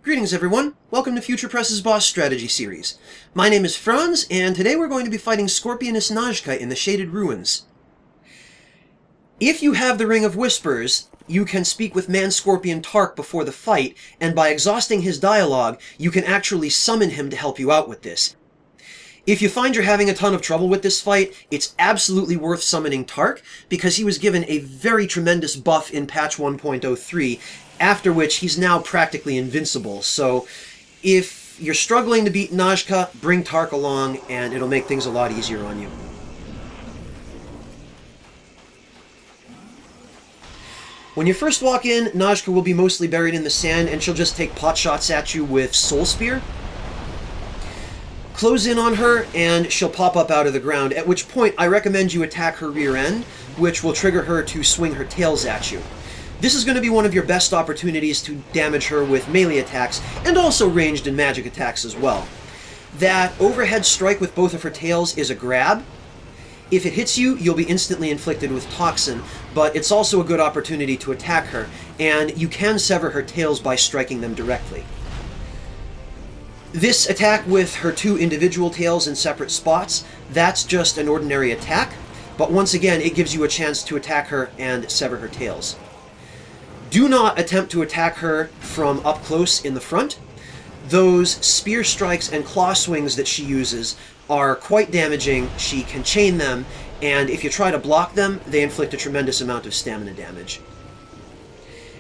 Greetings everyone, welcome to Future Press's Boss Strategy Series. My name is Franz, and today we're going to be fighting Scorpioness Najka in the Shaded Ruins. If you have the Ring of Whispers, you can speak with Man-Scorpion Tark before the fight, and by exhausting his dialogue, you can actually summon him to help you out with this. If you find you're having a ton of trouble with this fight, it's absolutely worth summoning Tark, because he was given a very tremendous buff in patch 1.03, after which he's now practically invincible. So if you're struggling to beat Najka, bring Tark along, and it'll make things a lot easier on you. When you first walk in, Najka will be mostly buried in the sand, and she'll just take pot shots at you with Soul Spear. Close in on her, and she'll pop up out of the ground, at which point I recommend you attack her rear end, which will trigger her to swing her tails at you. This is going to be one of your best opportunities to damage her with melee attacks, and also ranged and magic attacks as well. That overhead strike with both of her tails is a grab. If it hits you, you'll be instantly inflicted with Toxin, but it's also a good opportunity to attack her, and you can sever her tails by striking them directly. This attack with her two individual tails in separate spots, that's just an ordinary attack, but once again it gives you a chance to attack her and sever her tails. Do not attempt to attack her from up close in the front. Those spear strikes and claw swings that she uses are quite damaging. She can chain them, and if you try to block them, they inflict a tremendous amount of stamina damage.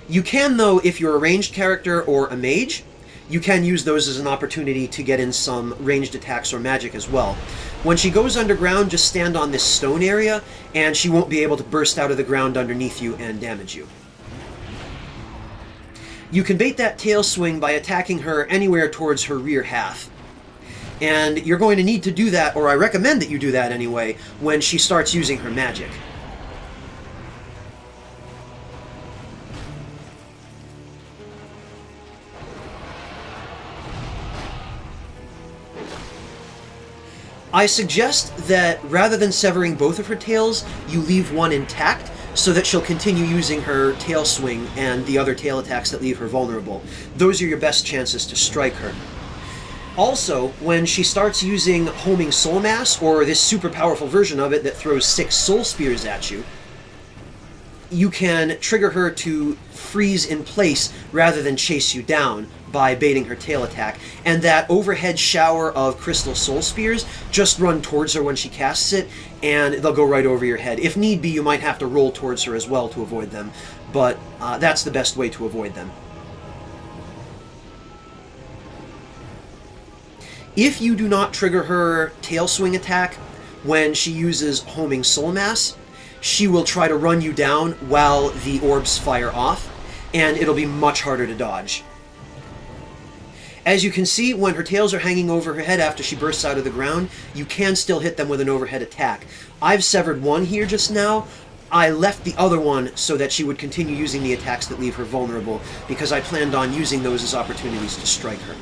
You can, though, if you're a ranged character or a mage, you can use those as an opportunity to get in some ranged attacks or magic as well. When she goes underground, just stand on this stone area, and she won't be able to burst out of the ground underneath you and damage you. You can bait that tail swing by attacking her anywhere towards her rear half. And you're going to need to do that, or I recommend that you do that anyway, when she starts using her magic. I suggest that rather than severing both of her tails, you leave one intact, so that she'll continue using her tail swing and the other tail attacks that leave her vulnerable. Those are your best chances to strike her. Also, when she starts using Homing Soul Mass, or this super powerful version of it that throws 6 Soul Spears at you, you can trigger her to freeze in place rather than chase you down by baiting her tail attack. And that overhead shower of Crystal Soul Spears, just run towards her when she casts it, and they'll go right over your head. If need be, you might have to roll towards her as well to avoid them, but that's the best way to avoid them. If you do not trigger her tail swing attack when she uses Homing Soul Mass, she will try to run you down while the orbs fire off, and it'll be much harder to dodge. As you can see, when her tails are hanging over her head after she bursts out of the ground, you can still hit them with an overhead attack. I've severed one here just now. I left the other one so that she would continue using the attacks that leave her vulnerable, because I planned on using those as opportunities to strike her.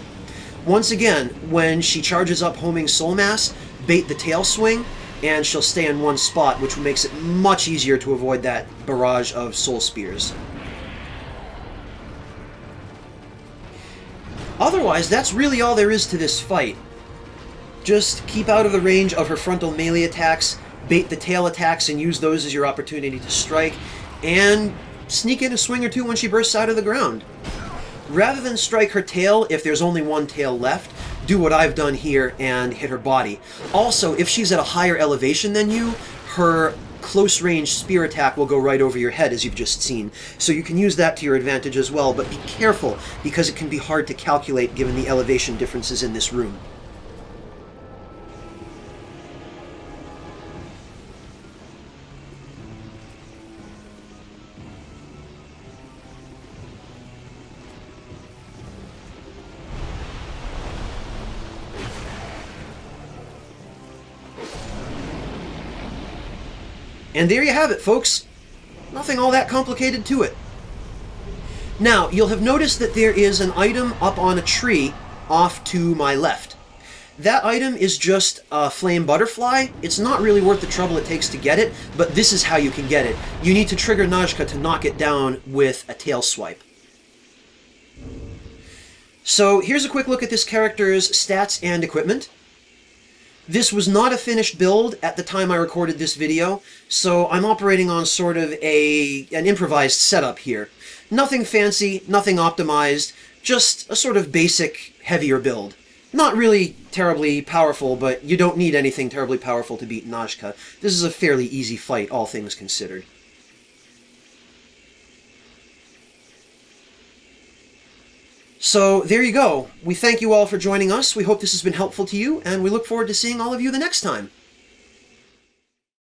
Once again, when she charges up Homing Soul Mass, bait the tail swing, and she'll stay in one spot, which makes it much easier to avoid that barrage of Soul Spears. Otherwise, that's really all there is to this fight. Just keep out of the range of her frontal melee attacks, bait the tail attacks and use those as your opportunity to strike, and sneak in a swing or two when she bursts out of the ground. Rather than strike her tail if there's only one tail left, do what I've done here and hit her body. Also, if she's at a higher elevation than you, her close-range spear attack will go right over your head, as you've just seen. So you can use that to your advantage as well, but be careful, because it can be hard to calculate given the elevation differences in this room. And there you have it, folks. Nothing all that complicated to it. Now, you'll have noticed that there is an item up on a tree off to my left. That item is just a flame butterfly. It's not really worth the trouble it takes to get it, but this is how you can get it. You need to trigger Najka to knock it down with a tail swipe. So here's a quick look at this character's stats and equipment. This was not a finished build at the time I recorded this video, so I'm operating on sort of an improvised setup here. Nothing fancy, nothing optimized, just a sort of basic, heavier build. Not really terribly powerful, but you don't need anything terribly powerful to beat Najka. This is a fairly easy fight, all things considered. So there you go. We thank you all for joining us. We hope this has been helpful to you, and we look forward to seeing all of you the next time.